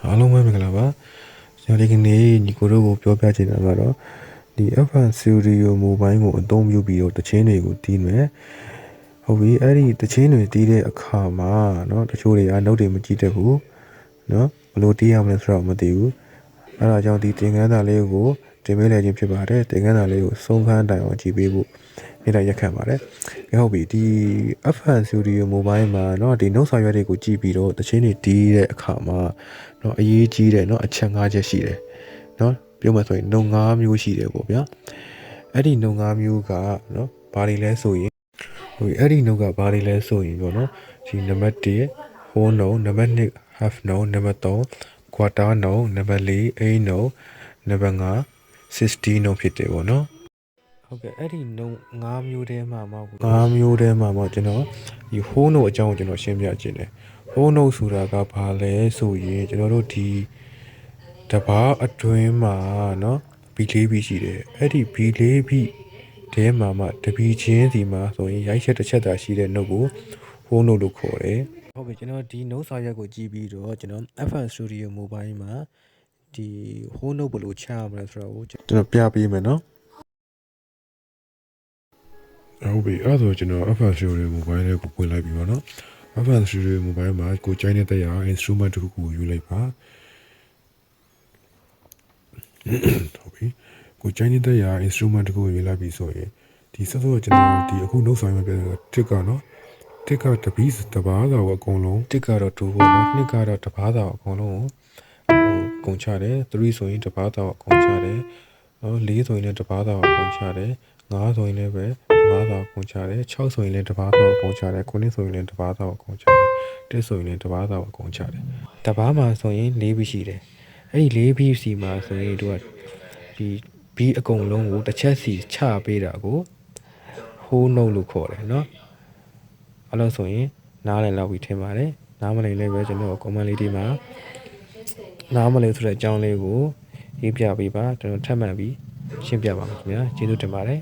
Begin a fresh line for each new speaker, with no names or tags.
အားလုံးပဲမင်္ဂလာပါကျွန်တော်ဒီကနေ့ညီကိုတို့ကိုပြောပြချင်တာကတော့ဒီ FL Studio Mobile ကိုအသုံးပြုပြီးတော့တခြင်းတွေကိုတီးမယ်ဟုတ်ပြီအဲ့ဒီတခြင်းတွေတီးတဲ့အခါမှာเนาะတချို့တွေကနှုတ်တွေမကြည့်တတ်ဘူးเนาะဘယ်လိုတီးရမလဲဆိုတော့မသိဘူးအဲ့ဒါကြောင့်ဒီသင်ခန်းစာလေးကိုတင်ပေးလိုက်ခြင်းဖြစ်ပါတယ်သင်ခန်းစာလေးကိုဆုံးခန်းတိုင်အောင်ကြည့်ပေးဖို့နေ့တိုင်းရက်ခံပါတယ်ဟုတ်ပြီဒီ FL Studio Mobile မှာเนาะဒီနှုတ်ဆောင်ရွက်တွေကိုကြည့်ပြီးတော့တခြင်းတွေတီးတဲ့အခါမှာเนาะအရေးကြီးတယ်เนาะအချက်၅ချက်ရှိတယ်เนาะပြောမှဆိုရင်နှုတ်၅မျိုးရှိတယ်ပေါ့ဗျာအဲ့ဒီနှုတ်၅မျိုးကเนาะဘာတွေလဲဆိုရင်ဟိုအဲ့ဒီနှုတ်ကဘာတွေလဲဆိုရင်ပေါ့เนาะဒီနံပါတ်1 whole note နံပါတ်2 half note နံပါတ်3 quarter note နံပါတ်4 eighth note နံပါတ်5 60 note ဖြစ်တယ်ပေါ့เนาะဟုတ်ကဲ့အဲ့ဒီနှုတ်၅မျိုးထဲမှာမှ5မျိုးထဲမှာမှကျွန်တော်ဒီ whole note အကြောင်းကိုကျွန်တော်ရှင်းပြခြင်းတယ် whole note ဆိုတာကဘာလဲဆိုရင်ကျွန်တော်တို့ဒီတဘာအတွင်းမှာเนาะ B4 ရှိတယ်အဲ့ဒီ B4 ထဲမှာမှတပီချင်းစီမှာဆိုရင်ရိုက်ချက်တစ်ချက်သာရှိတဲ့နှုတ်ကို whole note လို့ခေါ်တယ်ဟုတ်ပြီကျွန်တော်ဒီနှုတ်စာရွက်ကိုကြည့်ပြီးတော့ကျွန်တော် FL Studio Mobile မှာဒီ whole note ဘယ်လိုချရမလဲဆိုတော့ကျွန်တော်ပြပေးမယ်เนาะဟုတ်ပြီအဲ့ဒါဆိုကျွန်တော် FL Studio Mobile လေးကိုပွင့်လိုက်ပြီပါเนาะ FL Studio Mobile မှာကိုကြိုင်းတဲ့တရား instrument တစ်ခုကိုယူလိုက်ပါဟုတ်ပြီကိုကြိုင်းနေတဲ့ရာ instrument တစ်ခုကိုယူလိုက်ပြီဆိုရင်ဒီဆက်ဆိုကျွန်တော်ဒီအခုနှုတ်ဆောင်ရပြတဲ့တစ်ကနော်တစ်ကတပီးတဘာသာကိုအကုန်လုံးတစ်ကတော့2ပေါ့နော်နှစ်ကတော့တဘာသာကိုအကုန်လုံးကိုကုန်ချတယ်3ဆိုရင်တဘာသာကိုအကုန်ချတယ်နော်4ဆိုရင်လည်းတဘာသာကိုအကုန်ချတယ်5ဆိုရင်လည်းပဲတဘာသာကိုအကုန်ချတယ်6ဆိုရင်လည်းတဘာသာကိုအကုန်ချတယ်9ဆိုရင်လည်းတဘာသာကိုအကုန်ချတယ်10ဆိုရင်လည်းတဘာသာကိုအကုန်ချတယ်တဘာမှာဆိုရင်4ပြီးရှိတယ်အဲ့ဒီ4ပြီးစီမှာဆိုရင်တို့ကဒီဘီအကုန်လုံးကိုတစ်ချက်စီချပေးတာကို whole note လို့ခေါ်တယ်เนาะအဲ့လိုဆိုရင်နားလည်လောက်ပြီးထင်ပါတယ်နားမလည်လည်းပဲကျွန်တော် comment လေးဒီမှာနားမလည်ဆိုတဲ့အကြောင်းလေးကိုရေးပြပေးပါကျွန်တော်ထပ်မံပြီးရှင်းပြပါမယ်ခင်ဗျာကျေးဇူးတင်ပါတယ်